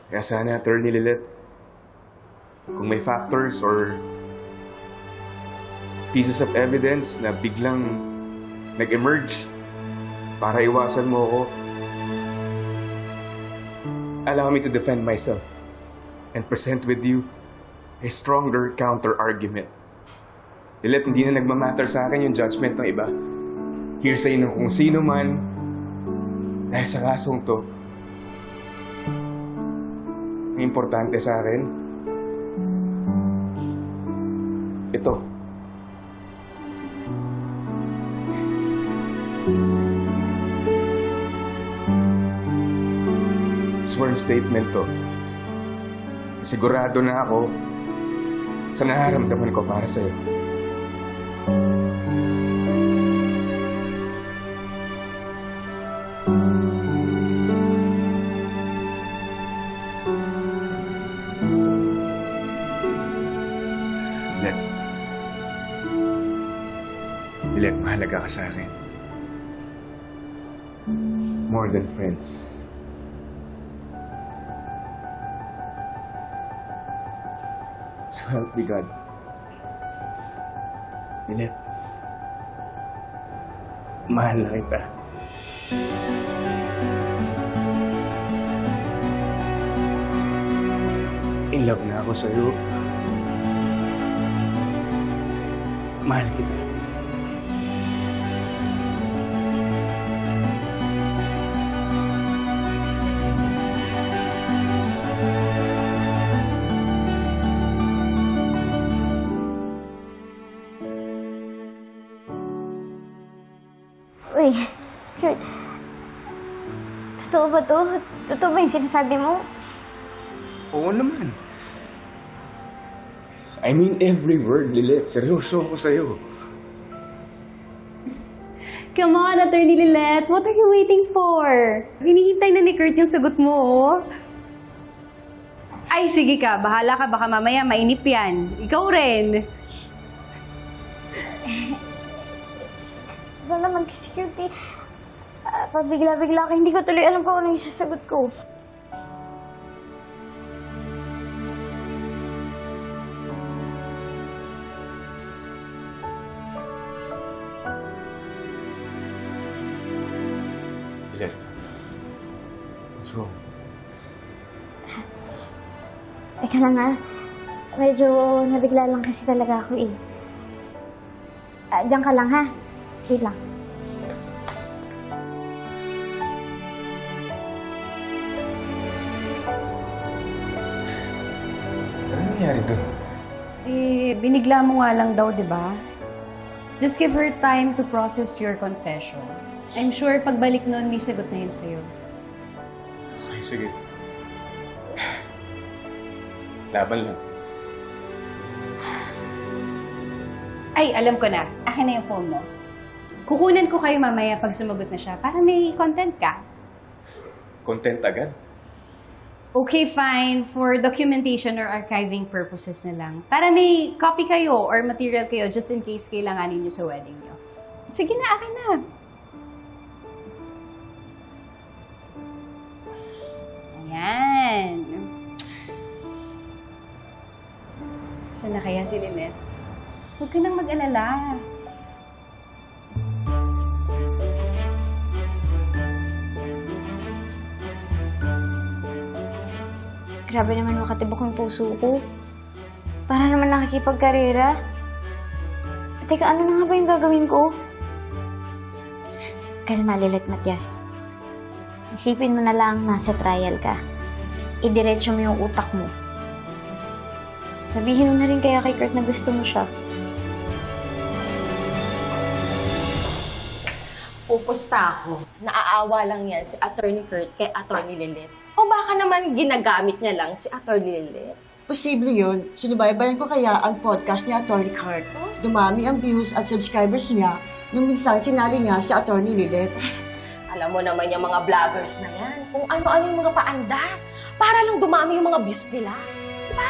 Kaya sana, Attorney Lilet, kung may factors or pieces of evidence na biglang nag-emerge para iwasan mo ako, allow me to defend myself and present with you a stronger counter-argument. Lilet, hindi na nagmamatter sa akin yung judgment ng iba. Hearsay ng kung sino man, dahil sa kasong to, ang importante sa akin, ito. Sworn statement to. Sigurado na ako sa nararamdaman ko para sa'yo. Lilet, mahalaga ka sa akin. More than friends. So help me God. Lilet, mahal na kita. In love na ako sa'yo. Mahal kita. Uy, Kurt. Totoo ba to? Totoo ba yung sinasabi mo? Oo naman. I mean every word, Lilet. Seryoso ako sa'yo. Come on, Attorney Lilet. What are you waiting for? Hinihintay na ni Kurt yung sagot mo, oh. Ay, sige ka. Bahala ka. Baka mamaya mainip yan. Ikaw rin. Ito naman kasi, Kurt, eh. Pabigla-bigla ka. Hindi ko tuloy alam kung ano yung sasagot ko. Lilet. What's wrong? Teka lang ha. Medyo nabigla lang kasi talaga ako eh. Diyan ka lang ha. Wait lang. Ano nangyari doon? Eh, binigla mo nga lang daw, di ba? Just give her time to process your confession. I'm sure pagbalik nun, may sagot na yun sa'yo. Okay, sige. Laban lang. Ay, alam ko na. Akin na yung phone mo. Kukunan ko kayo mamaya pag sumagot na siya para may content ka. Content agad? Okay, fine. For documentation or archiving purposes na lang. Para may copy kayo or material kayo just in case kailanganin nyo sa wedding nyo. Sige na, akin na. Ayan. Saan na kaya si Lilet? Huwag ka nang mag-alala. Grabe naman makatibok yung puso ko. Para naman nakikipagkarera. Teka, ano na nga ba yung gagawin ko? Kalma, Lilet Matias. Isipin mo na lang nasa trial ka. Idiretso mo yung utak mo. Sabihin mo na rin kaya kay Kurt na gusto mo siya. Pupusta ako. Naaawa lang yan si Attorney Kurt kay Attorney Lilet. O baka naman ginagamit niya lang si Attorney Lilet. Posible yun. Sinubaybayan ko kaya ang podcast ni Attorney Kurt. Dumami ang views at subscribers niya nung minsan sinali niya si Attorney Lilet. Alam mo naman yung mga vloggers na yan, kung ano-ano yung mga paanda para lang dumami yung mga views nila. Diba?